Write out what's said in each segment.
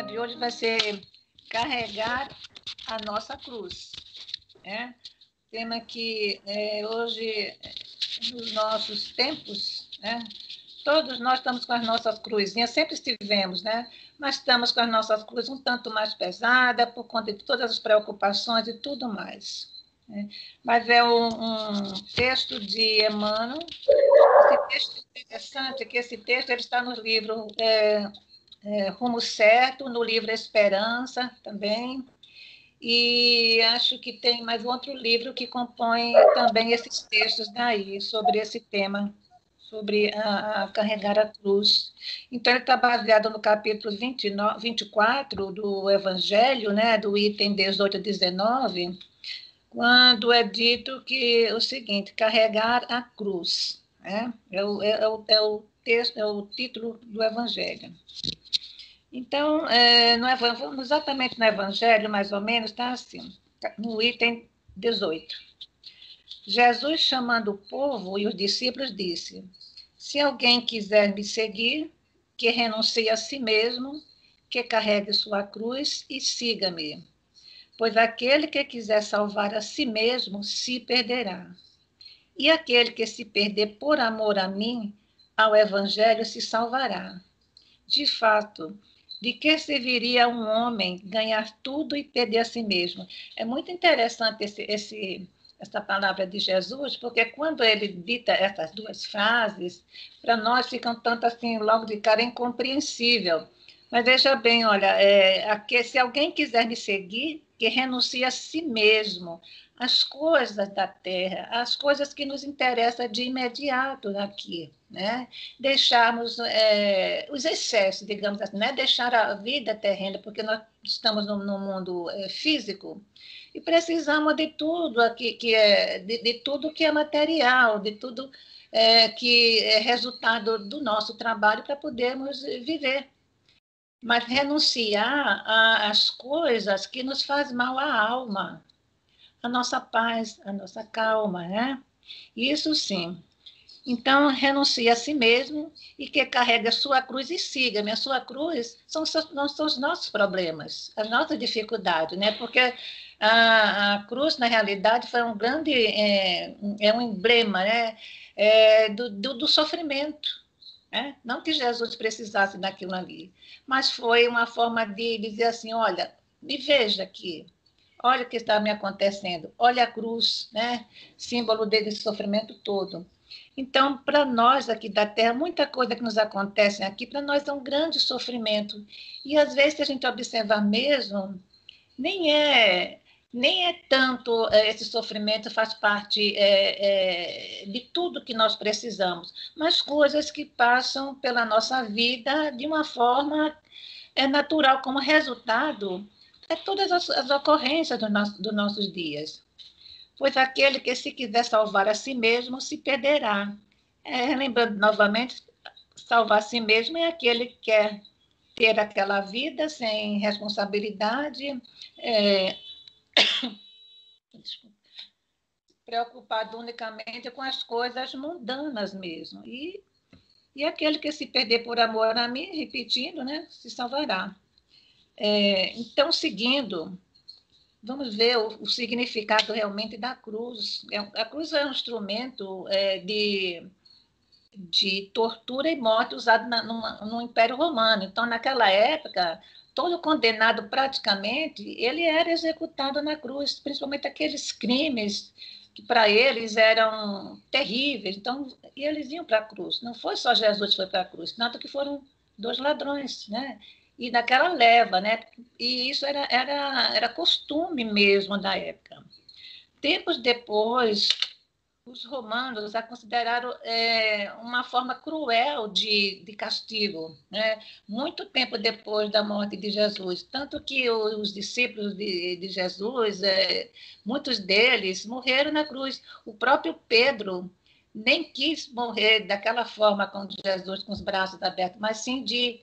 de hoje vai ser carregar a nossa cruz. Né? Tema que hoje, nos nossos tempos, né? Todos nós estamos com as nossas cruzinhas, sempre estivemos, né? Mas estamos com as nossas cruzes um tanto mais pesadas por conta de todas as preocupações e tudo mais. Né? Mas é um texto de Emmanuel. Esse texto é interessante, que esse texto ele está no livro Rumo Certo, no livro Esperança também, e acho que tem mais outro livro que compõe também esses textos daí, sobre esse tema, sobre a carregar a cruz. Então, ele está baseado no capítulo 24 do Evangelho, né, do item 18 a 19, quando é dito que o seguinte, carregar a cruz. Né? O texto, é o título do Evangelho. Então, exatamente no Evangelho, mais ou menos, está assim, no item 18. Jesus, chamando o povo e os discípulos, disse: se alguém quiser me seguir, que renuncie a si mesmo, que carregue sua cruz e siga-me. Pois aquele que quiser salvar a si mesmo, se perderá. E aquele que se perder por amor a mim, ao Evangelho, se salvará. De fato, de que serviria um homem ganhar tudo e perder a si mesmo? É muito interessante essa palavra de Jesus, porque quando ele dita essas duas frases, para nós ficam tanto assim, logo de cara, incompreensível. Mas veja bem, olha, se alguém quiser me seguir, que renuncie a si mesmo, as coisas da terra, as coisas que nos interessam de imediato aqui, né? Deixarmos os excessos, digamos assim, né? Deixar a vida terrena, porque nós estamos no mundo físico e precisamos de tudo aqui de tudo que é material, de tudo que é resultado do nosso trabalho para podermos viver. Mas renunciar às coisas que nos faz mal à alma, a nossa paz, a nossa calma, né? Isso sim. Então, renuncie a si mesmo e que carregue a sua cruz e siga-me. A sua cruz não são os nossos problemas, as nossas dificuldades, né? Porque a cruz, na realidade, foi um grande, um emblema, né? Do sofrimento. Né? Não que Jesus precisasse daquilo ali, mas foi uma forma de dizer assim, olha, me veja aqui, olha o que está me acontecendo, olha a cruz, né? Símbolo desse sofrimento todo. Então, para nós aqui da Terra, muita coisa que nos acontece aqui, para nós é um grande sofrimento. E às vezes, se a gente observar mesmo, nem é, nem é tanto esse sofrimento faz parte de tudo que nós precisamos, mas coisas que passam pela nossa vida de uma forma natural, como resultado todas as ocorrências dos nossos dias. Pois aquele que se quiser salvar a si mesmo, se perderá. Lembrando novamente, salvar a si mesmo é aquele que quer ter aquela vida sem responsabilidade, preocupado unicamente com as coisas mundanas mesmo. E aquele que se perder por amor a mim, repetindo, né, se salvará. Então, seguindo, vamos ver o significado realmente da cruz. A cruz é um instrumento de tortura e morte usado no Império Romano. Então, naquela época, todo condenado praticamente, ele era executado na cruz, principalmente aqueles crimes que para eles eram terríveis. Então, e eles iam para a cruz. Não foi só Jesus que foi para a cruz, tanto que foram 2 ladrões, né? E daquela leva, né? E isso era costume mesmo da época. Tempos depois, os romanos a consideraram uma forma cruel de castigo, né? Muito tempo depois da morte de Jesus. Tanto que os discípulos de Jesus, muitos deles morreram na cruz. O próprio Pedro nem quis morrer daquela forma com Jesus, com os braços abertos, mas sim de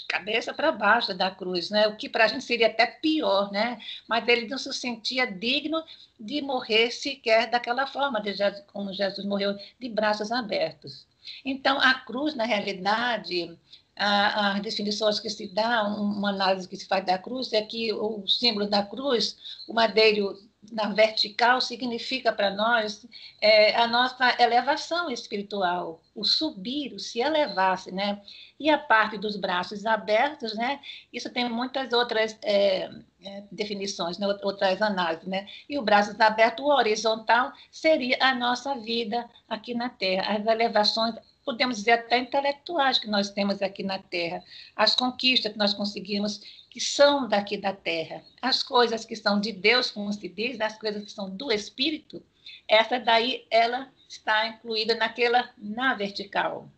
cabeça para baixo da cruz, né? O que para a gente seria até pior, né? Mas ele não se sentia digno de morrer sequer daquela forma, como Jesus morreu, de braços abertos. Então, a cruz, na realidade, as definições que se dá, uma análise que se faz da cruz, é que o símbolo da cruz, o madeiro na vertical, significa para nós a nossa elevação espiritual, o subir, o se elevar-se, né? E a parte dos braços abertos, né? Isso tem muitas outras definições, né? Outras análises, né? E o braço aberto, o horizontal, seria a nossa vida aqui na Terra, as elevações, podemos dizer até intelectuais que nós temos aqui na Terra, as conquistas que nós conseguimos, que são daqui da Terra, as coisas que são de Deus, como se diz, as coisas que são do Espírito, essa daí, ela está incluída na vertical.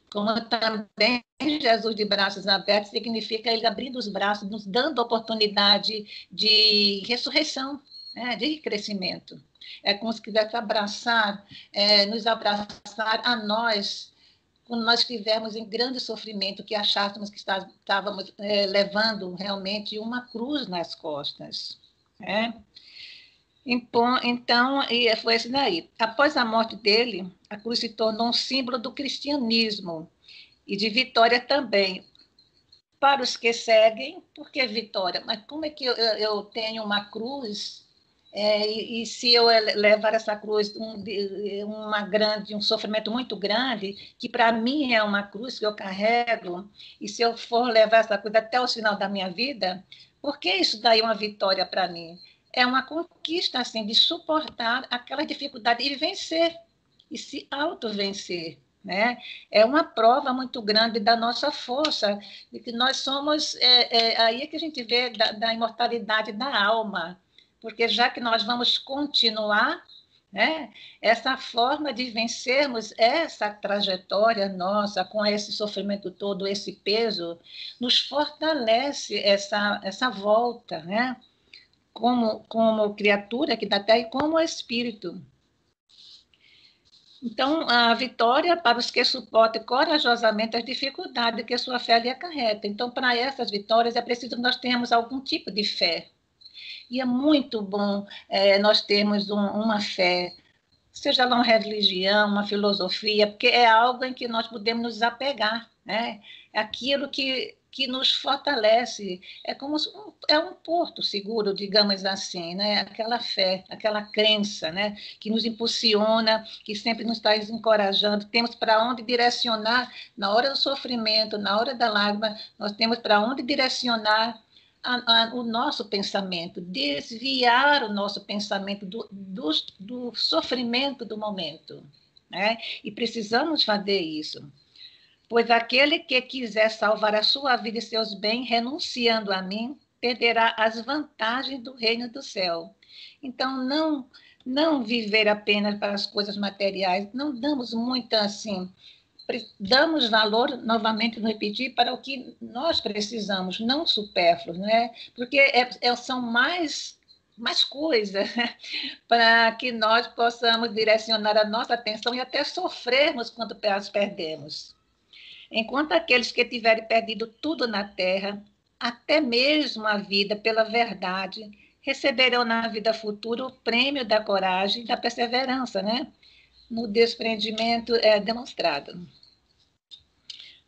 Como também Jesus de braços abertos significa ele abrindo os braços, nos dando oportunidade de ressurreição, né, de crescimento. É como se quisesse abraçar, nos abraçar a nós, quando nós estivermos em grande sofrimento, que achássemos que estávamos levando realmente uma cruz nas costas. Né? Então, e foi isso daí. Após a morte dele, a cruz se tornou um símbolo do cristianismo e de vitória também. Para os que seguem, por que vitória? Mas como é que eu tenho uma cruz e se eu levar essa cruz um sofrimento muito grande, que para mim é uma cruz que eu carrego, e se eu for levar essa cruz até o final da minha vida, por que isso daí é uma vitória para mim? É uma conquista assim, de suportar aquela dificuldade e vencer, e se auto-vencer. Né? É uma prova muito grande da nossa força, de que nós somos, aí é que a gente vê da imortalidade da alma, porque já que nós vamos continuar, né, essa forma de vencermos essa trajetória nossa, com esse sofrimento todo, esse peso, nos fortalece essa volta, né, como criatura aqui da Terra e como espírito. Então, a vitória para os que suportam corajosamente as dificuldades que sua fé lhe acarreta. Então, para essas vitórias, é preciso que nós tenhamos algum tipo de fé. E é muito bom nós termos uma fé, seja lá uma religião, uma filosofia, porque é algo em que nós podemos nos apegar, né? É aquilo que nos fortalece, é um porto seguro, digamos assim, né? Aquela fé, aquela crença, né? Que nos impulsiona, que sempre nos está encorajando, temos para onde direcionar na hora do sofrimento, na hora da lágrima, nós temos para onde direcionar o nosso pensamento, desviar o nosso pensamento do sofrimento do momento. Né? E precisamos fazer isso. Pois aquele que quiser salvar a sua vida e seus bens, renunciando a mim, perderá as vantagens do reino do céu. Então, não viver apenas para as coisas materiais, não damos muito assim, damos valor, novamente no repetir, para o que nós precisamos, não supérfluo, né? Porque são mais coisas, né? Para que nós possamos direcionar a nossa atenção e até sofrermos quando as perdemos. Enquanto aqueles que tiverem perdido tudo na terra, até mesmo a vida pela verdade, receberão na vida futura o prêmio da coragem e da perseverança, né? No desprendimento demonstrado.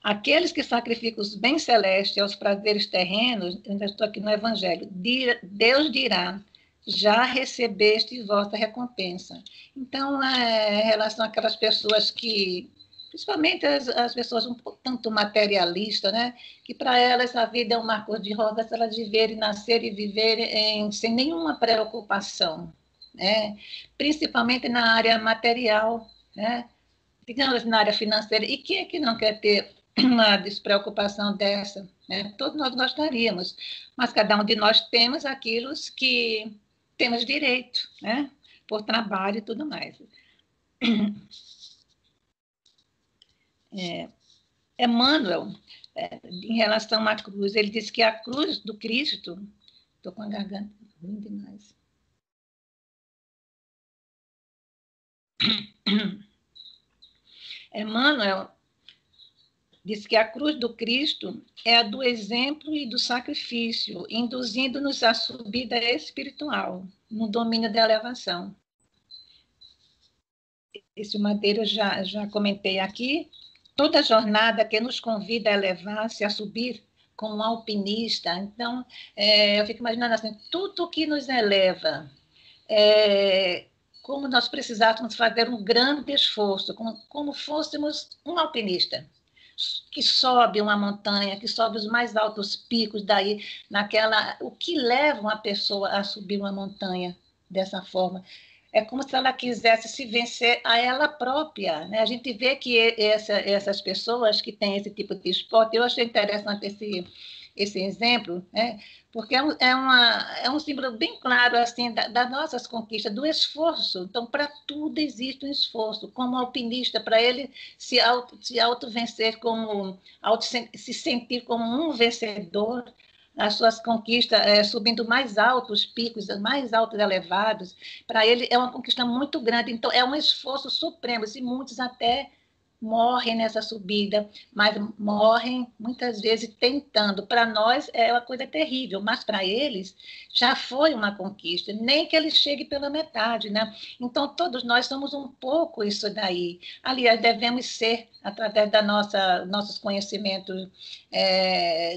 Aqueles que sacrificam os bens celestes aos prazeres terrenos, eu ainda estou aqui no Evangelho, Deus dirá, já recebeste vossa recompensa. Então, em relação àquelas pessoas que, principalmente as pessoas um tanto materialistas, né, que para elas a vida é um mar cor-de-rosa, se elas viverem, nascer e viverem sem nenhuma preocupação, né, principalmente na área material, né, digamos, na área financeira. E quem é que não quer ter uma despreocupação dessa? Né? Todos nós gostaríamos, mas cada um de nós temos aquilo que temos direito, né? Por trabalho e tudo mais. Emmanuel, em relação à cruz, ele diz que a cruz do Cristo... Estou com a garganta ruim demais. Emmanuel diz que a cruz do Cristo é a do exemplo e do sacrifício, induzindo-nos à subida espiritual, no domínio da elevação. esse Madeira eu já comentei aqui. Toda jornada que nos convida a elevar-se, a subir como um alpinista. Então, eu fico imaginando assim, tudo que nos eleva, é, como nós precisássemos fazer um grande esforço, como fôssemos um alpinista que sobe uma montanha, que sobe os mais altos picos, daí naquela, o que leva uma pessoa a subir uma montanha dessa forma? É como se ela quisesse se vencer a ela própria, né? A gente vê que essas pessoas que têm esse tipo de esporte, eu achei interessante esse exemplo, né? Porque é um símbolo bem claro assim das nossas conquistas, do esforço. Então, para tudo existe um esforço. Como alpinista, para ele se auto-vencer, se sentir como um vencedor, as suas conquistas, subindo mais altos picos, mais altos elevados, para ele é uma conquista muito grande. Então, é um esforço supremo. Se muitos até morrem nessa subida, mas morrem muitas vezes tentando. Para nós é uma coisa terrível, mas para eles já foi uma conquista, nem que ele chegue pela metade, né? Então todos nós somos um pouco isso daí. Aliás, devemos ser através da nossos conhecimentos,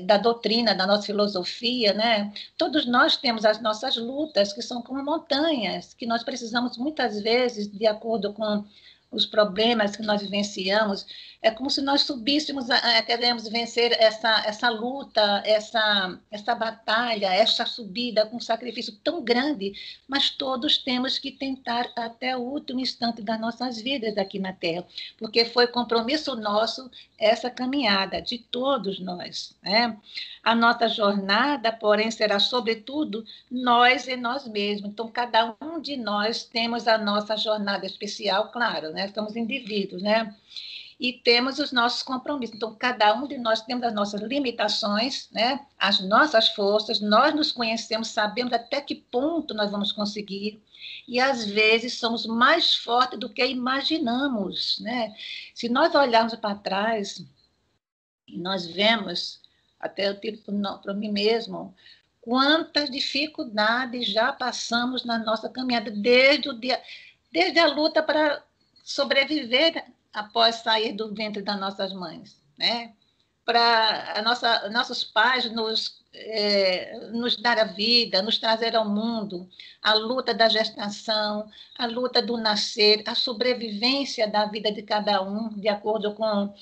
da doutrina, da nossa filosofia, né? Todos nós temos as nossas lutas que são como montanhas, que nós precisamos muitas vezes, de acordo com os problemas que nós vivenciamos, é como se nós subíssemos, queremos vencer essa luta, essa batalha, essa subida com um sacrifício tão grande, mas todos temos que tentar até o último instante das nossas vidas aqui na Terra, porque foi compromisso nosso essa caminhada de todos nós, né? A nossa jornada, porém, será sobretudo nós e nós mesmos. Então, cada um de nós temos a nossa jornada especial, claro, né? Somos indivíduos, né? E temos os nossos compromissos. Então, cada um de nós temos as nossas limitações, né? As nossas forças, nós nos conhecemos, sabemos até que ponto nós vamos conseguir, e às vezes somos mais fortes do que imaginamos, né? Se nós olharmos para trás, nós vemos, até eu tiro para mim mesmo, quantas dificuldades já passamos na nossa caminhada, desde a luta para sobreviver após sair do ventre das nossas mães, né? Para nossos pais nos dar a vida, nos trazer ao mundo, a luta da gestação, a luta do nascer, a sobrevivência da vida de cada um, de acordo com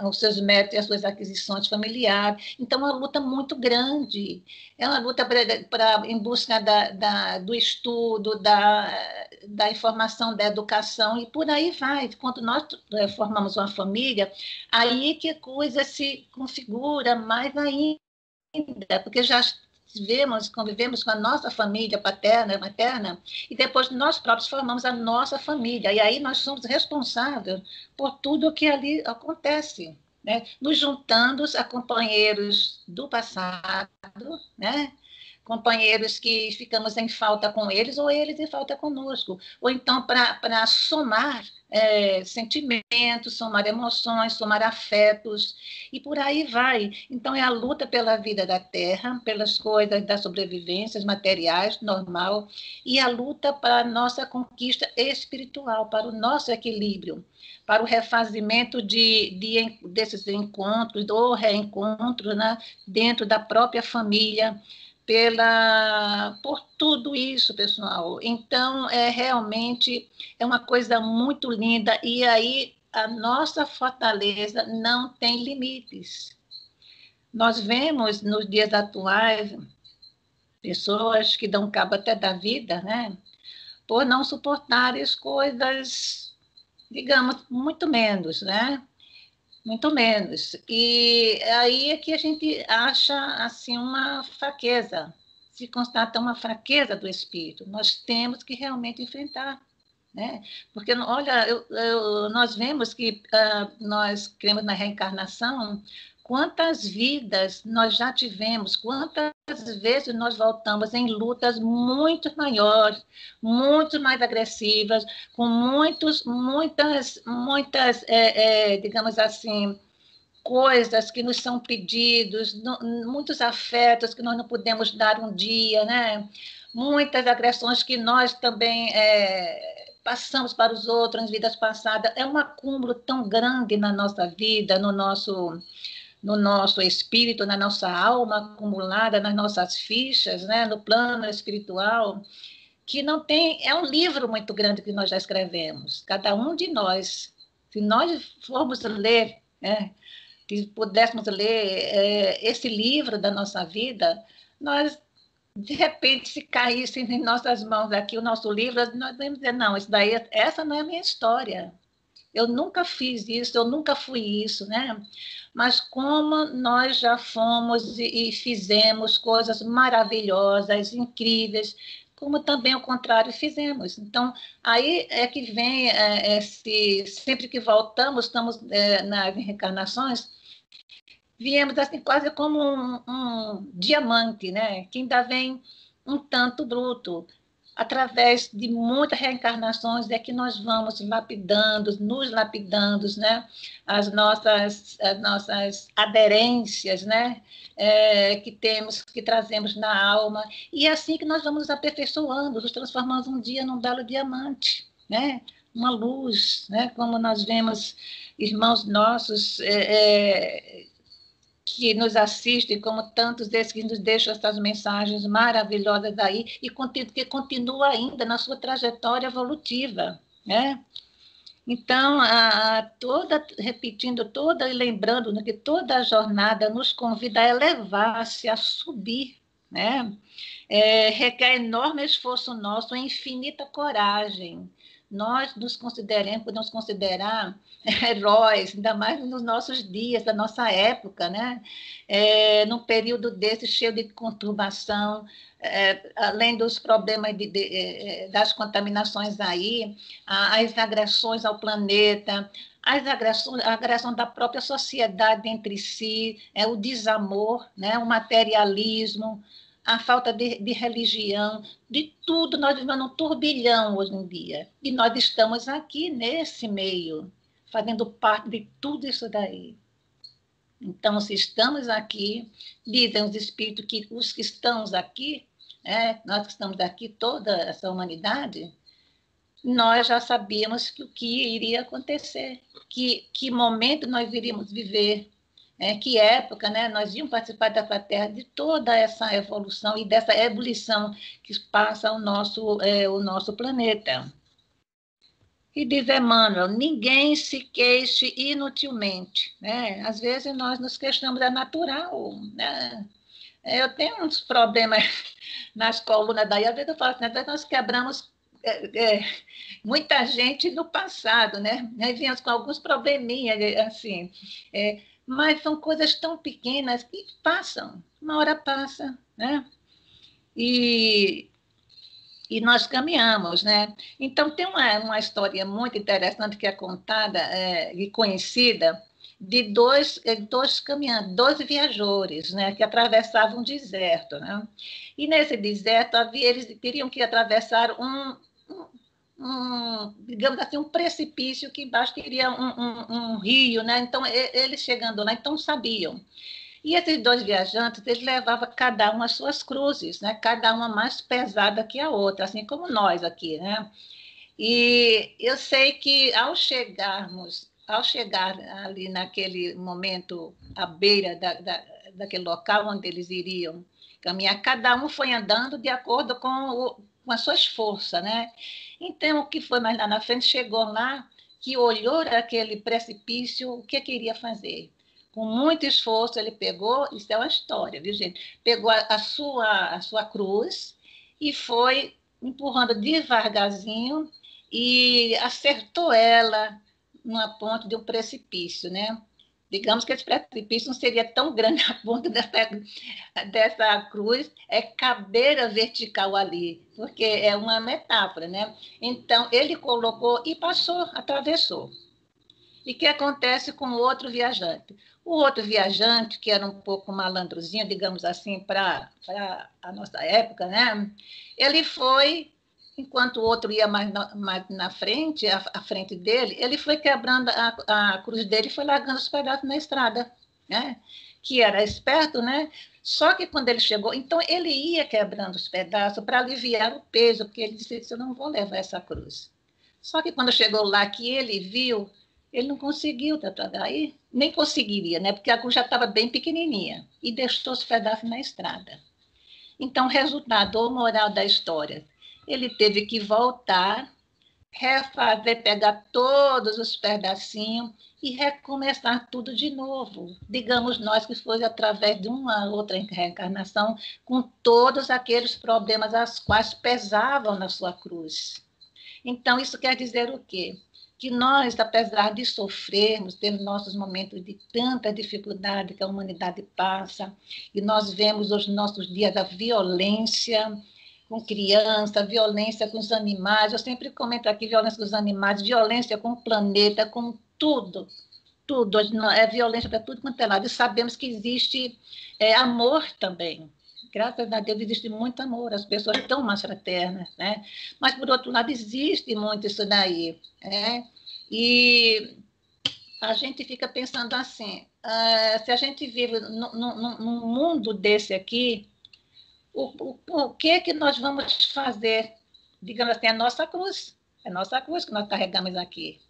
os seus méritos e as suas aquisições familiares. Então, é uma luta muito grande. É uma luta em busca do estudo, da informação, da educação, e por aí vai. Quando nós formamos uma família, aí que a coisa se configura mais ainda, porque já convivemos com a nossa família paterna e materna, e depois nós próprios formamos a nossa família, e aí nós somos responsáveis por tudo o que ali acontece, né? Nos juntando a companheiros do passado, né? Companheiros que ficamos em falta com eles, ou eles em falta conosco, ou então para somar sentimentos, somar emoções, somar afetos, e por aí vai. Então, é a luta pela vida da terra, pelas coisas das sobrevivências materiais, normal, e a luta para a nossa conquista espiritual, para o nosso equilíbrio, para o refazimento desses encontros, ou reencontros, né, dentro da própria família, por tudo isso, pessoal. Então, realmente é uma coisa muito linda, e aí a nossa fortaleza não tem limites. Nós vemos nos dias atuais pessoas que dão cabo até da vida, né? Por não suportarem as coisas, digamos, muito menos, né? Muito menos. E aí é que a gente acha assim uma fraqueza, se constata uma fraqueza do espírito. Nós temos que realmente enfrentar, né? Porque, olha, nós vemos que nós cremos na reencarnação, quantas vidas nós já tivemos, quantas vezes nós voltamos em lutas muito maiores, muito mais agressivas, com muitas, digamos assim, coisas que nos são pedidos, muitos afetos que nós não podemos dar um dia, né? Muitas agressões que nós também passamos para os outros em vidas passadas. É um acúmulo tão grande na nossa vida, no nosso espírito, na nossa alma acumulada, nas nossas fichas, né, no plano espiritual, que não tem. É um livro muito grande que nós já escrevemos, cada um de nós. Se nós formos ler, se pudéssemos ler esse livro da nossa vida, nós, de repente, se caísse em nossas mãos aqui o nosso livro, nós vamos dizer, não, essa não é a minha história. Eu nunca fiz isso, eu nunca fui isso, né? Mas como nós já fomos e fizemos coisas maravilhosas, incríveis, como também o contrário fizemos. Então, aí é que vem sempre que voltamos, estamos nas reencarnações, viemos assim quase como um diamante, né? Que ainda vem um tanto bruto. Através de muitas reencarnações é que nós vamos lapidando, nos lapidando, né? As nossas aderências, né? Que temos, que trazemos na alma. E é assim que nós vamos nos aperfeiçoando, nos transformando um dia num belo diamante, né? Uma luz, né? Como nós vemos irmãos nossos que nos assistem, como tantos desses que nos deixam essas mensagens maravilhosas aí, e que continua ainda na sua trajetória evolutiva, né? Então, repetindo toda e lembrando que toda a jornada nos convida a elevar-se, a subir, né? Requer enorme esforço nosso, infinita coragem. Nós podemos considerar heróis, ainda mais nos nossos dias, da nossa época, né? Num período desse cheio de conturbação, além dos problemas das contaminações aí, as agressões ao planeta, a agressão da própria sociedade entre si, o desamor, né? O materialismo, a falta de religião, de tudo. Nós vivemos num turbilhão hoje em dia. E nós estamos aqui nesse meio, fazendo parte de tudo isso daí. Então, se estamos aqui, dizem os espíritos que os que estamos aqui, nós que estamos aqui, toda essa humanidade, nós já sabíamos que o que iria acontecer, que momento nós iríamos viver, que época, né, nós íamos participar da Terra, de toda essa evolução e dessa ebulição que passa o nosso planeta. E diz Emmanuel, ninguém se queixe inutilmente, né? Às vezes nós nos queixamos, é natural, né? Eu tenho uns problemas nas colunas daí, às vezes eu falo assim, às vezes nós quebramos muita gente no passado, né? Nós viemos com alguns probleminhas, assim, mas são coisas tão pequenas que passam, uma hora passa, né? E nós caminhamos, né? Então, tem uma história muito interessante que é contada e conhecida de dois caminhantes, dois viajores, né, que atravessavam um deserto, né? E nesse deserto eles teriam que atravessar digamos assim, um precipício que embaixo teria um rio, né? Então, eles chegando lá, então sabiam. E esses dois viajantes, eles levavam cada um as suas cruzes, né? Cada uma mais pesada que a outra, assim como nós aqui, né? E eu sei que ao chegar ali naquele momento à beira daquele local onde eles iriam caminhar, cada um foi andando de acordo com as suas forças, né? Então, o que foi mais lá na frente, chegou lá, que olhou aquele precipício, o que queria fazer? Com muito esforço, ele pegou, isso é uma história, viu, gente? Pegou a sua cruz e foi empurrando devagarzinho e acertou ela numa ponta de um precipício, né? Digamos que esse precipício não seria tão grande a ponta dessa cruz, é cadeira vertical ali, porque é uma metáfora, né? Então, ele colocou e passou, atravessou. E o que acontece com o outro viajante? O outro viajante, que era um pouco malandrozinho, digamos assim, para a nossa época, né? Ele foi, enquanto o outro ia mais na frente, à frente dele, ele foi quebrando a cruz dele e foi largando os pedaços na estrada, né? Que era esperto, né? Só que quando ele chegou, então ele ia quebrando os pedaços para aliviar o peso, porque ele disse: eu não vou levar essa cruz. Só que quando chegou lá que ele viu, ele não conseguiu tratar, aí nem conseguiria, né? Porque a cruz já estava bem pequenininha e deixou os pedaços na estrada. Então, resultado ou moral da história, ele teve que voltar, refazer, pegar todos os pedacinhos e recomeçar tudo de novo. Digamos nós que foi através de uma outra reencarnação, com todos aqueles problemas as quais pesavam na sua cruz. Então, isso quer dizer o quê? Que nós, apesar de sofrermos, ter nossos momentos de tanta dificuldade que a humanidade passa, e nós vemos os nossos dias a violência com criança, violência com os animais, eu sempre comento aqui violência com os animais, violência com o planeta, com tudo, tudo, é violência para tudo quanto é lado, e sabemos que existe amor também. Graças a Deus existe muito amor, as pessoas estão mais fraternas, né? Mas, por outro lado, existe muito isso daí, né? E a gente fica pensando assim, se a gente vive num mundo desse aqui, o que nós vamos fazer? Digamos assim, é a nossa cruz que nós carregamos aqui.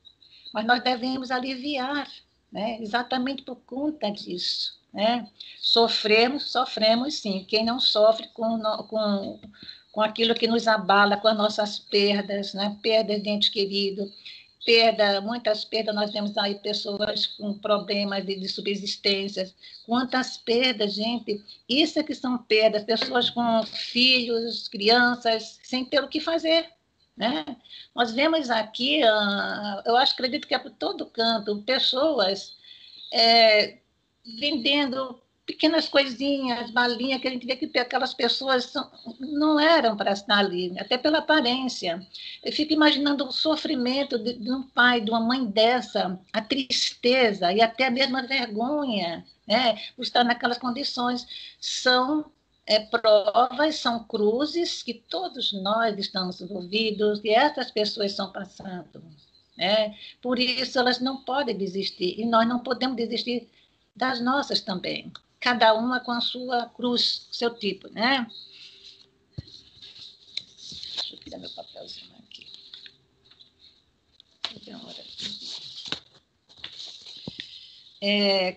Mas nós devemos aliviar, né? Exatamente por conta disso. Né? Sofremos sim. Quem não sofre com aquilo que nos abala, com as nossas perdas, né? Perdas de entes queridos, muitas perdas, nós vemos aí pessoas com problemas de subsistência. Quantas perdas, gente! Isso é que são perdas, pessoas com filhos, crianças, sem ter o que fazer. Né? Nós vemos aqui, eu acredito que é por todo canto, pessoas vendendo pequenas coisinhas, balinhas, que a gente vê que aquelas pessoas não eram para estar ali, até pela aparência. Eu fico imaginando o sofrimento de um pai, de uma mãe dessa, a tristeza e até mesmo a vergonha, né, por estar naquelas condições. São provas, são cruzes que todos nós estamos envolvidos e essas pessoas estão passando. Né? Por isso, elas não podem desistir e nós não podemos desistir das nossas também. Cada uma com a sua cruz, seu tipo, né? Deixa eu tirar meu papelzinho aqui.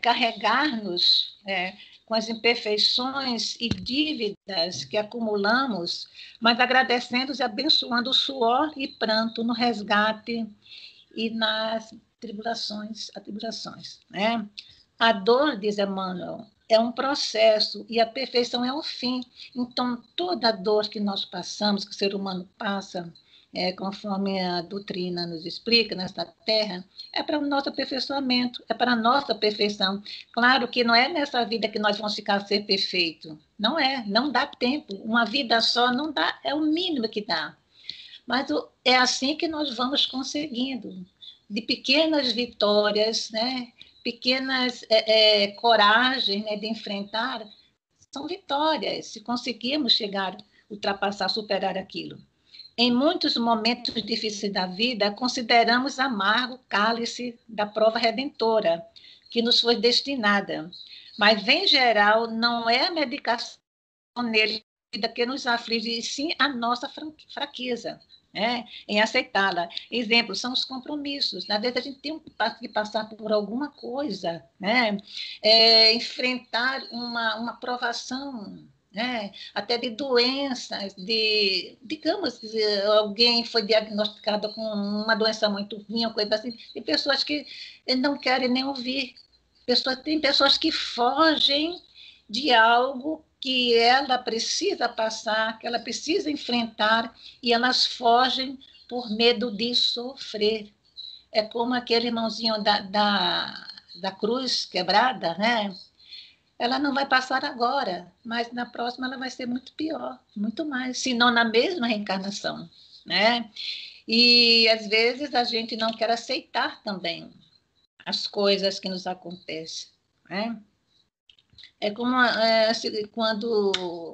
Carregar-nos com as imperfeições e dívidas que acumulamos, mas agradecendo e abençoando o suor e pranto no resgate e nas tribulações, né? A dor, diz Emmanuel, é um processo e a perfeição é um fim. Então, toda dor que nós passamos, que o ser humano passa, conforme a doutrina nos explica, nesta terra, é para o nosso aperfeiçoamento, é para a nossa perfeição. Claro que não é nessa vida que nós vamos ficar a ser perfeito. Não é, não dá tempo. Uma vida só não dá, é o mínimo que dá. Mas é assim que nós vamos conseguindo, de pequenas vitórias, né? Pequenas coragem, né, de enfrentar, são vitórias, se conseguirmos chegar, ultrapassar, superar aquilo. Em muitos momentos difíceis da vida, consideramos amargo o cálice da prova redentora, que nos foi destinada. Mas, em geral, não é a medicação nele que nos aflige, e sim a nossa fraqueza. Em aceitá-la. Exemplo, são os compromissos. Às vezes a gente tem que passar por alguma coisa, enfrentar uma provação, até de doenças, digamos, alguém foi diagnosticado com uma doença muito ruim, coisa assim, tem pessoas que não querem nem ouvir, tem pessoas que fogem de algo que ela precisa passar, que ela precisa enfrentar, e elas fogem por medo de sofrer. É como aquele irmãozinho da cruz quebrada, né? Ela não vai passar agora, mas na próxima ela vai ser muito pior, muito mais, se não na mesma reencarnação, né? E às vezes a gente não quer aceitar também as coisas que nos acontecem, né? É como quando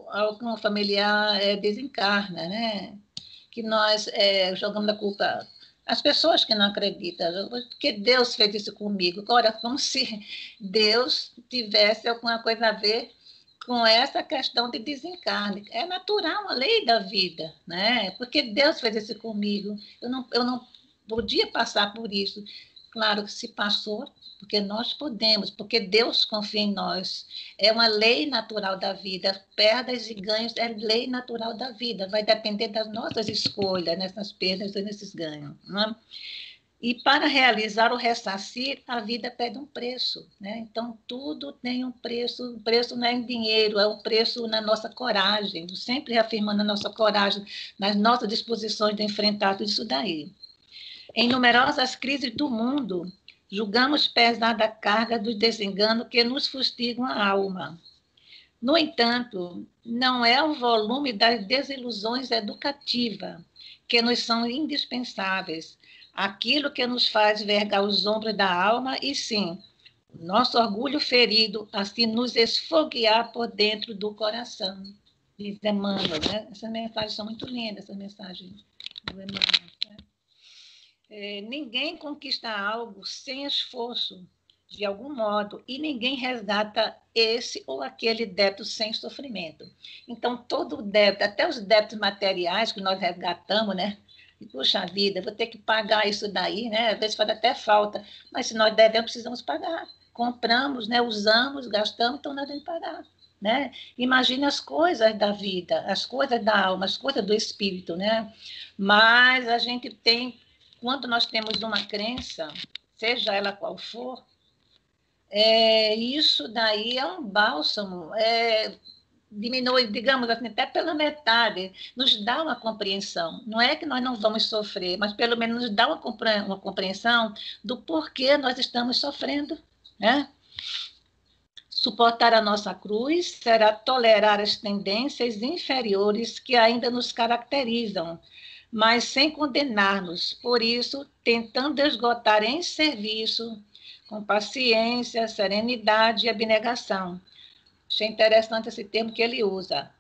algum familiar desencarna, né? Que nós jogamos a culpa às pessoas que não acreditam, porque Deus fez isso comigo. Agora, como se Deus tivesse alguma coisa a ver com essa questão de desencarne. É natural, a lei da vida, né? Porque Deus fez isso comigo. Eu não podia passar por isso. Claro que se passou, porque nós podemos, porque Deus confia em nós. É uma lei natural da vida. Perdas e ganhos é lei natural da vida. Vai depender das nossas escolhas, nessas perdas e nesses ganhos. Não é? E para realizar o ressarcir, a vida pede um preço, né? Então, tudo tem um preço. O preço não é em dinheiro, é o preço na nossa coragem, sempre reafirmando a nossa coragem, nas nossas disposições de enfrentar tudo isso daí. Em numerosas crises do mundo, julgamos pesada a carga do desengano que nos fustigam a alma. No entanto, não é o volume das desilusões educativas que nos são indispensáveis, aquilo que nos faz vergar os ombros da alma, e sim, o nosso orgulho ferido, assim nos esfoguear por dentro do coração. Diz Emmanuel, né? Essas mensagens são muito lindas, essas mensagens do Emmanuel. Né? Ninguém conquista algo sem esforço, de algum modo, e ninguém resgata esse ou aquele débito sem sofrimento. Então, todo débito, até os débitos materiais que nós resgatamos, né? E, puxa vida, vou ter que pagar isso daí, né? Às vezes faz até falta, mas se nós devemos, precisamos pagar. Compramos, né? Usamos, gastamos, então nós temos que pagar. Né? Imagine as coisas da vida, as coisas da alma, as coisas do espírito, né? Mas a gente tem, quando nós temos uma crença, seja ela qual for, isso daí é um bálsamo, diminui, digamos assim, até pela metade, nos dá uma compreensão. Não é que nós não vamos sofrer, mas pelo menos nos dá uma compreensão do porquê nós estamos sofrendo, né? Suportar a nossa cruz será tolerar as tendências inferiores que ainda nos caracterizam, mas sem condenar-nos. Por isso, tentando esgotar em serviço, com paciência, serenidade e abnegação. Achei interessante esse termo que ele usa.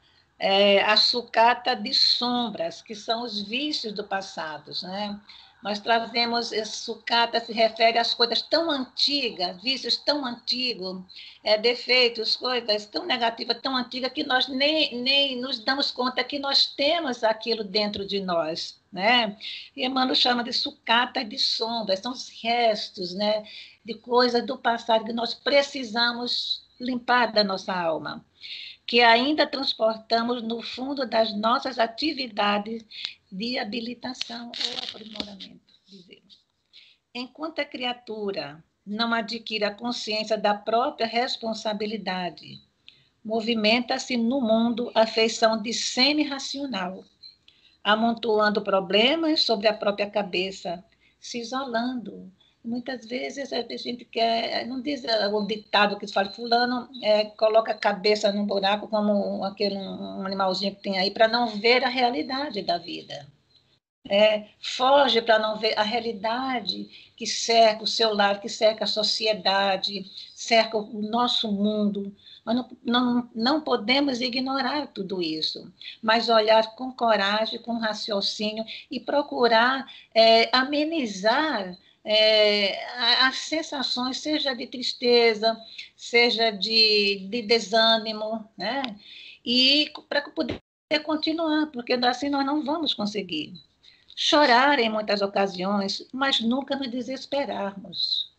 A sucata de sombras, que são os vícios do passado, né? Nós trazemos, esse sucata se refere às coisas tão antigas, vícios tão antigos, defeitos, coisas tão negativas, tão antigas, que nós nem nos damos conta que nós temos aquilo dentro de nós. Né? E Emmanuel chama de sucata de sombras, são os restos, né, de coisas do passado que nós precisamos limpar da nossa alma, que ainda transportamos no fundo das nossas atividades de habilitação ou aprimoramento, dizemos. Enquanto a criatura não adquire a consciência da própria responsabilidade, movimenta-se no mundo a feição de semi-racional, amontoando problemas sobre a própria cabeça, se isolando. Muitas vezes a gente quer, não diz um ditado que fala, fulano coloca a cabeça num buraco como um animalzinho que tem aí, para não ver a realidade da vida. Foge para não ver a realidade que cerca o seu lar, que cerca a sociedade, cerca o nosso mundo. Nós não podemos ignorar tudo isso, mas olhar com coragem, com raciocínio e procurar amenizar as sensações, seja de tristeza, seja de desânimo, né? E para poder continuar, porque assim nós não vamos conseguir. Chorar em muitas ocasiões, mas nunca nos desesperarmos.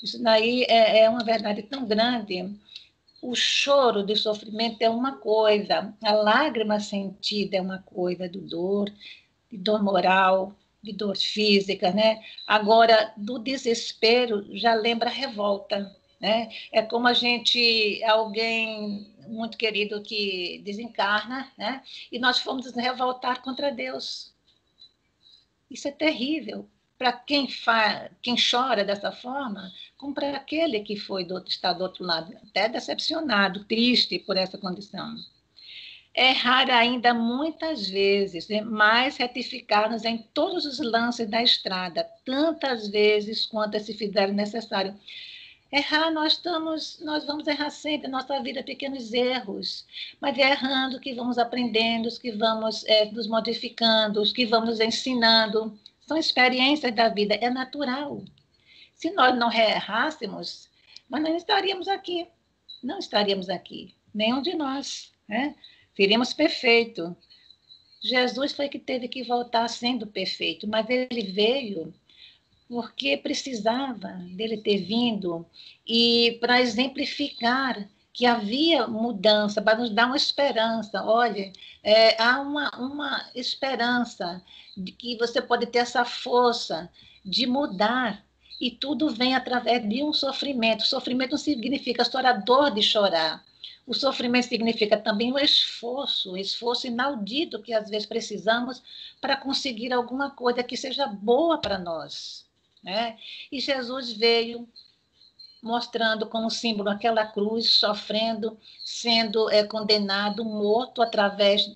Isso daí é uma verdade tão grande. O choro de sofrimento é uma coisa, a lágrima sentida é uma coisa de dor moral, de dor física, né? Agora, do desespero já lembra a revolta, né? É como alguém muito querido que desencarna, né? E nós fomos nos revoltar contra Deus. Isso é terrível para quem chora dessa forma, como para aquele que está do outro lado, até decepcionado, triste por essa condição. Errar ainda muitas vezes, mas retificar-nos em todos os lances da estrada, tantas vezes quanto se fizer necessário. Errar, nós vamos errar sempre, nossa vida, pequenos erros, mas é errando que vamos aprendendo, que vamos nos modificando, que vamos nos ensinando. São experiências da vida, é natural. Se nós não errássemos, nós não estaríamos aqui, nenhum de nós, né? Seríamos perfeitos. Jesus foi que teve que voltar sendo perfeito, mas ele veio porque precisava dele ter vindo e para exemplificar que havia mudança, para nos dar uma esperança. Olha, há uma esperança de que você pode ter essa força de mudar, e tudo vem através de um sofrimento. O sofrimento não significa só a dor de chorar. O sofrimento significa também o esforço inaudito que às vezes precisamos para conseguir alguma coisa que seja boa para nós, né? E Jesus veio mostrando como símbolo aquela cruz, sofrendo, sendo condenado, morto através,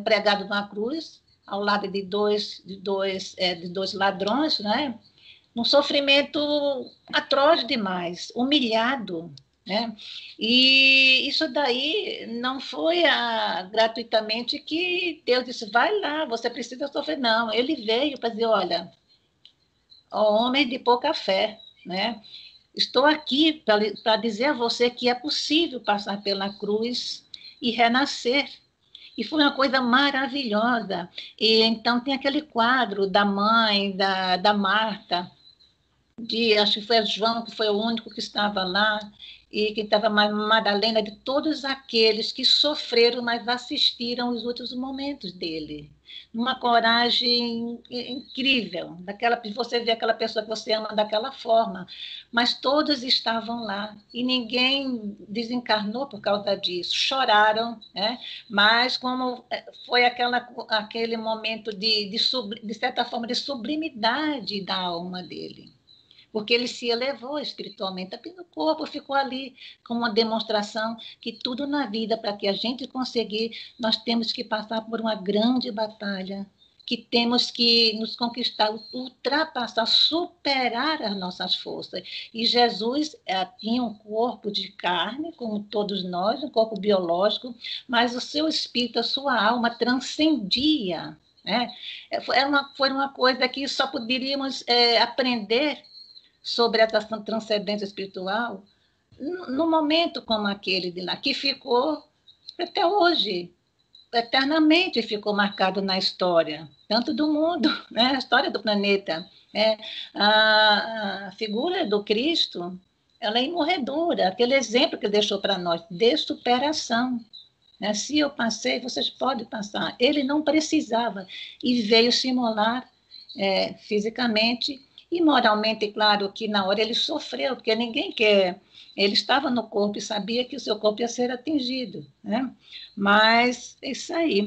pregado numa cruz, ao lado de dois ladrões, né? Um sofrimento atroz demais, humilhado, né? E isso daí não foi gratuitamente que Deus disse, vai lá, você precisa sofrer. Não, ele veio para dizer, olha, ó homem de pouca fé, né? Estou aqui para dizer a você que é possível passar pela cruz e renascer. E foi uma coisa maravilhosa. E então tem aquele quadro da mãe, da Marta, acho que foi João, que foi o único que estava lá, e que estava Madalena, de todos aqueles que sofreram, mas assistiram os últimos momentos dele. Uma coragem incrível, você vê aquela pessoa que você ama daquela forma, mas todos estavam lá, e ninguém desencarnou por causa disso, choraram, né? Mas como foi aquele momento de certa forma, de sublimidade da alma dele, porque ele se elevou espiritualmente, apenas o corpo ficou ali como uma demonstração que tudo na vida, para que a gente conseguir, nós temos que passar por uma grande batalha, que temos que nos conquistar, ultrapassar, superar as nossas forças. E Jesus tinha um corpo de carne, como todos nós, um corpo biológico, mas o seu espírito, a sua alma transcendia, né? Foi uma coisa que só poderíamos aprender sobre essa transcendência espiritual num momento como aquele de lá, que ficou até hoje, eternamente ficou marcado na história, tanto do mundo, né? A história do planeta. A figura do Cristo, ela é imorredora, aquele exemplo que ele deixou para nós, de superação. Né? Se eu passei, vocês podem passar. Ele não precisava, e veio simular fisicamente e moralmente. Claro que na hora ele sofreu, porque ninguém quer. Ele estava no corpo e sabia que o seu corpo ia ser atingido, né? Mas é isso aí.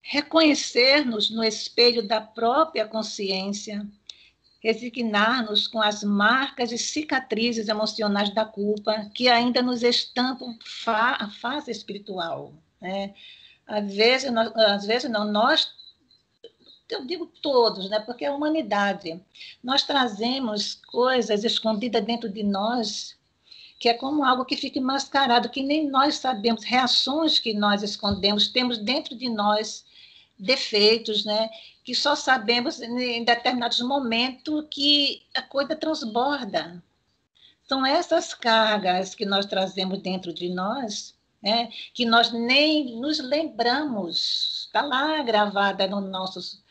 Reconhecer-nos no espelho da própria consciência, resignar-nos com as marcas e cicatrizes emocionais da culpa que ainda nos estampam a face espiritual, né? Às vezes não, nós, eu digo todos, né? Porque é a humanidade. Nós trazemos coisas escondidas dentro de nós, que é como algo que fica mascarado, que nem nós sabemos, reações que nós escondemos, temos dentro de nós defeitos, né? Que só sabemos em determinados momentos que a coisa transborda. São essas cargas que nós trazemos dentro de nós, né? Que nós nem nos lembramos, está lá gravada no nosso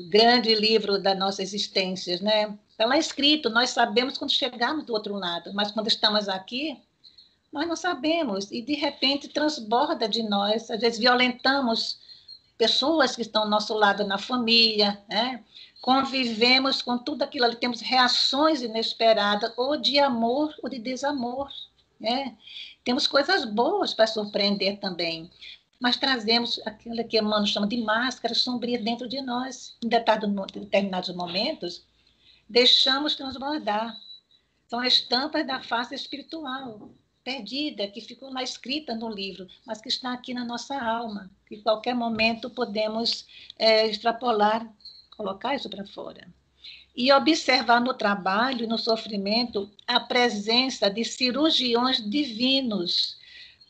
grande livro da nossa existência, né? Está lá escrito, nós sabemos quando chegarmos do outro lado, mas quando estamos aqui, nós não sabemos, e de repente transborda de nós, às vezes violentamos pessoas que estão ao nosso lado na família, né? Convivemos com tudo aquilo ali, temos reações inesperadas, ou de amor ou de desamor, né? Temos coisas boas para surpreender também, mas trazemos aquilo que Emmanuel chama de máscara sombria dentro de nós. Em determinados momentos, deixamos transbordar. São as estampas da face espiritual, perdida, que ficou lá escrita no livro, mas que está aqui na nossa alma, que em qualquer momento podemos extrapolar, colocar isso para fora. E observar no trabalho, no sofrimento, a presença de cirurgiões divinos,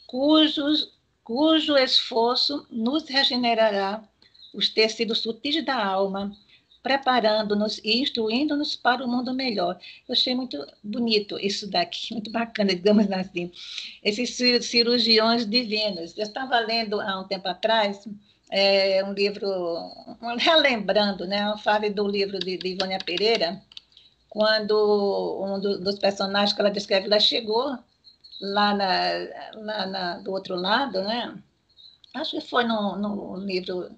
cujo esforço nos regenerará os tecidos sutis da alma, preparando-nos e instruindo-nos para o mundo melhor. Eu achei muito bonito isso daqui, muito bacana, digamos assim. Esses cirurgiões divinos. Eu estava lendo há um tempo atrás um livro, relembrando, né, uma fase do livro de Ivânia Pereira, quando um dos personagens que ela descreve, ela chegou lá, do outro lado, né? Acho que foi no livro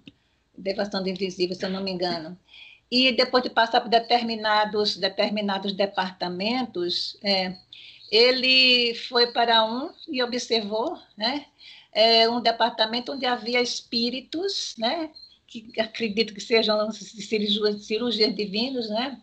Devastação do Invisível, se eu não me engano. E depois de passar por determinados departamentos, ele foi para um e observou, né, um departamento onde havia espíritos, né, que acredito que sejam cirurgiões divinos, né,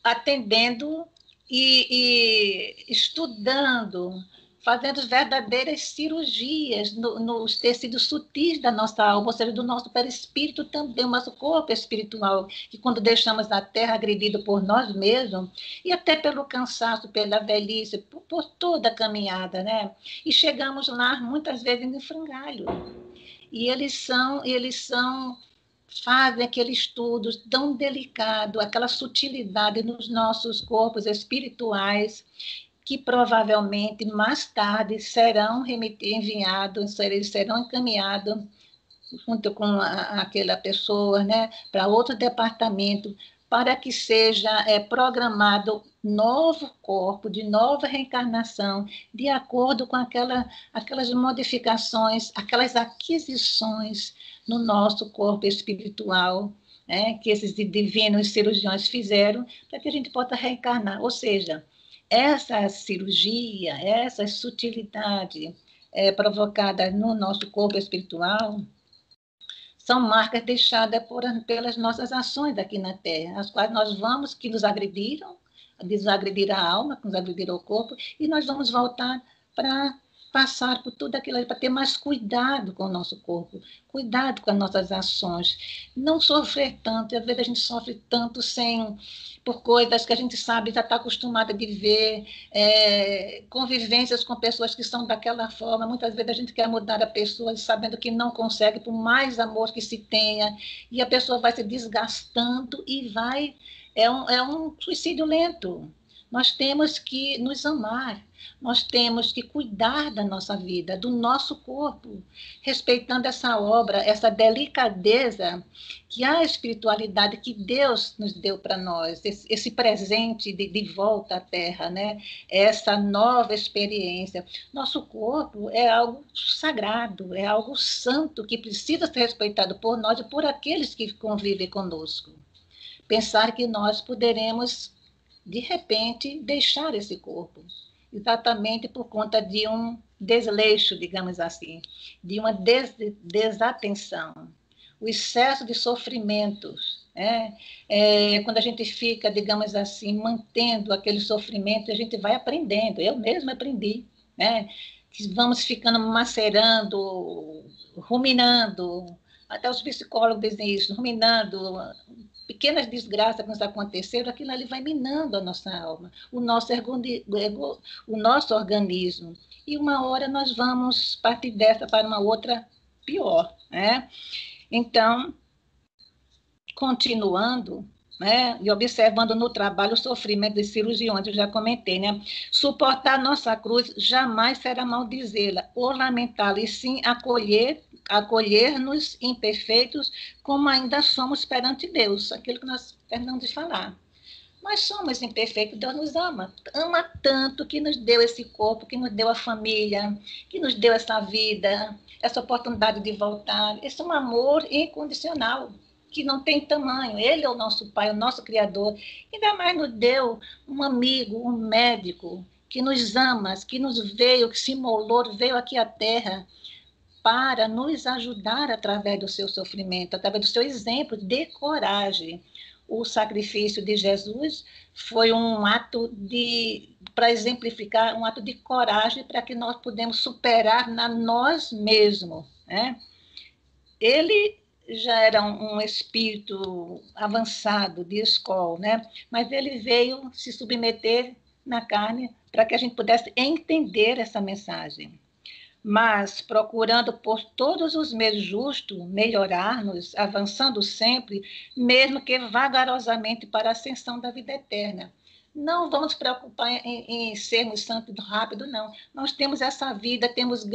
atendendo e estudando, fazendo verdadeiras cirurgias nos tecidos sutis da nossa alma, ou seja, do nosso perispírito também, o nosso corpo espiritual, que quando deixamos a terra agredido por nós mesmos, e até pelo cansaço, pela velhice, por toda a caminhada, né? E chegamos lá, muitas vezes, em frangalho. E eles fazem aquele estudo tão delicado, aquela sutilidade nos nossos corpos espirituais, que provavelmente mais tarde serão enviados, eles serão encaminhados junto com aquela pessoa, né, para outro departamento, para que seja programado novo corpo, de nova reencarnação, de acordo com aquelas modificações, aquelas aquisições no nosso corpo espiritual, que esses divinos cirurgiões fizeram, para que a gente possa reencarnar. Ou seja, essa cirurgia, essa sutilidade provocada no nosso corpo espiritual, são marcas deixadas pelas nossas ações aqui na Terra, as quais nós vamos, que nos agrediram a alma, que nos agrediram o corpo, e nós vamos voltar para passar por tudo aquilo, para ter mais cuidado com o nosso corpo, cuidado com as nossas ações, não sofrer tanto. Às vezes a gente sofre tanto por coisas que a gente sabe, já está acostumada de ver, convivências com pessoas que são daquela forma. Muitas vezes a gente quer mudar a pessoa sabendo que não consegue, por mais amor que se tenha, e a pessoa vai se desgastando e é um suicídio lento. Nós temos que nos amar, nós temos que cuidar da nossa vida, do nosso corpo, respeitando essa obra, essa delicadeza que a espiritualidade que Deus nos deu para nós, esse presente de volta à Terra, né? Essa nova experiência. Nosso corpo é algo sagrado, é algo santo, que precisa ser respeitado por nós e por aqueles que convivem conosco. Pensar que nós poderemos, de repente, deixar esse corpo, exatamente por conta de um desleixo, digamos assim, de uma desatenção, o excesso de sofrimentos, quando a gente fica, digamos assim, mantendo aquele sofrimento, a gente vai aprendendo. Eu mesma aprendi, né? Vamos ficando macerando, ruminando, até os psicólogos dizem isso, ruminando pequenas desgraças que nos aconteceram, aquilo ali vai minando a nossa alma, o nosso organismo. E uma hora nós vamos partir dessa para uma outra pior, né? Então, continuando, né, e observando no trabalho o sofrimento de cirurgiões, eu já comentei, né? Suportar nossa cruz jamais será maldizê-la ou lamentá-la, e sim acolher-nos imperfeitos como ainda somos perante Deus, aquilo que nós terminamos de falar. Nós somos imperfeitos, Deus nos ama tanto, que nos deu esse corpo, que nos deu a família, que nos deu essa vida, essa oportunidade de voltar. Esse é um amor incondicional, que não tem tamanho. Ele é o nosso Pai, o nosso Criador. Ainda mais nos deu um amigo, um médico, que nos ama, que nos veio, que se imolou, veio aqui à Terra para nos ajudar através do seu sofrimento, através do seu exemplo de coragem. O sacrifício de Jesus foi um ato para exemplificar, um ato de coragem para que nós pudemos superar nós mesmos, né? Ele já era um espírito avançado de escola, né? Mas ele veio se submeter na carne para que a gente pudesse entender essa mensagem. mas procurando por todos os meios justos melhorar-nos, avançando sempre, mesmo que vagarosamente para a ascensão da vida eterna. Não vamos preocupar em sermos santos rápido, não. Nós temos essa vida, temos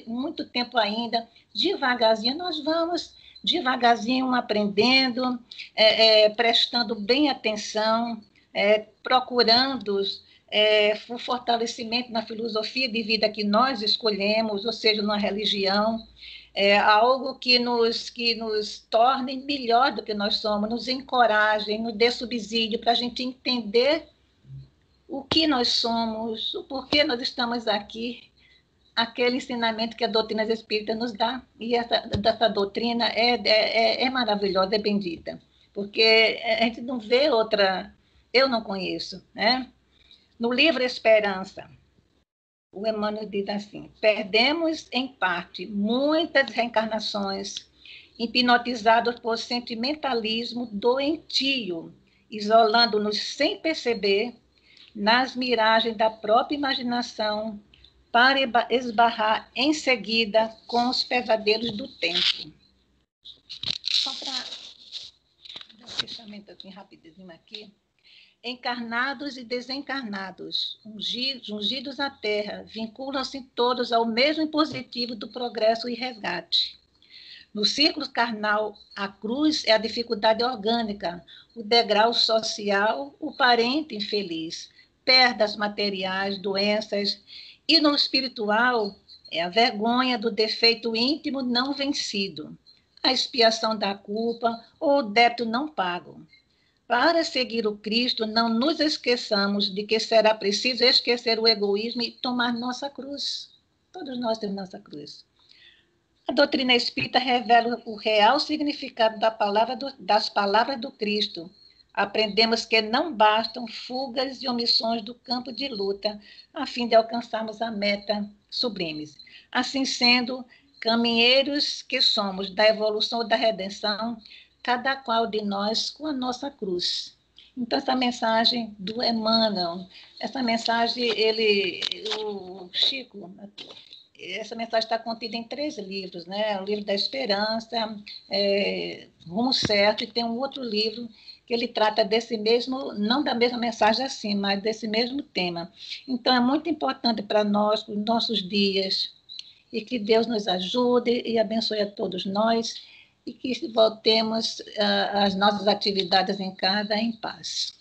muito tempo ainda. Devagarzinho, nós vamos devagarzinho aprendendo, prestando bem atenção, procurando o fortalecimento na filosofia de vida que nós escolhemos, ou seja, numa religião, algo que nos torne melhor do que nós somos, nos encoraje, nos dê subsídio para a gente entender o que nós somos, o porquê nós estamos aqui, aquele ensinamento que a doutrina espírita nos dá. E essa doutrina é maravilhosa, é bendita, porque a gente não vê outra, eu não conheço, né? No livro Esperança, o Emmanuel diz assim: perdemos, em parte, muitas reencarnações, hipnotizados por sentimentalismo doentio, isolando-nos sem perceber nas miragens da própria imaginação, para esbarrar em seguida com os pesadelos do tempo. Só para dar um fechamento assim, rapidinho aqui. Encarnados e desencarnados, ungidos à terra, vinculam-se todos ao mesmo impositivo do progresso e resgate. No círculo carnal, a cruz é a dificuldade orgânica, o degrau social, o parente infeliz, perdas materiais, doenças, e no espiritual é a vergonha do defeito íntimo não vencido, a expiação da culpa ou o débito não pago. Para seguir o Cristo, não nos esqueçamos de que será preciso esquecer o egoísmo e tomar nossa cruz. Todos nós temos nossa cruz. A doutrina espírita revela o real significado das palavras do Cristo. Aprendemos que não bastam fugas e omissões do campo de luta, a fim de alcançarmos a meta sublime. Assim sendo, caminheiros que somos da evolução e da redenção, cada qual de nós com a nossa cruz. Então, essa mensagem do Emmanuel, essa mensagem, o Chico, essa mensagem está contida em 3 livros, né? O livro da Esperança, Rumo Certo, e tem um outro livro que ele trata desse mesmo, não da mesma mensagem assim, mas desse mesmo tema. Então, é muito importante para nós, para os nossos dias, e que Deus nos ajude e abençoe a todos nós, e que voltemos às nossas atividades em casa em paz.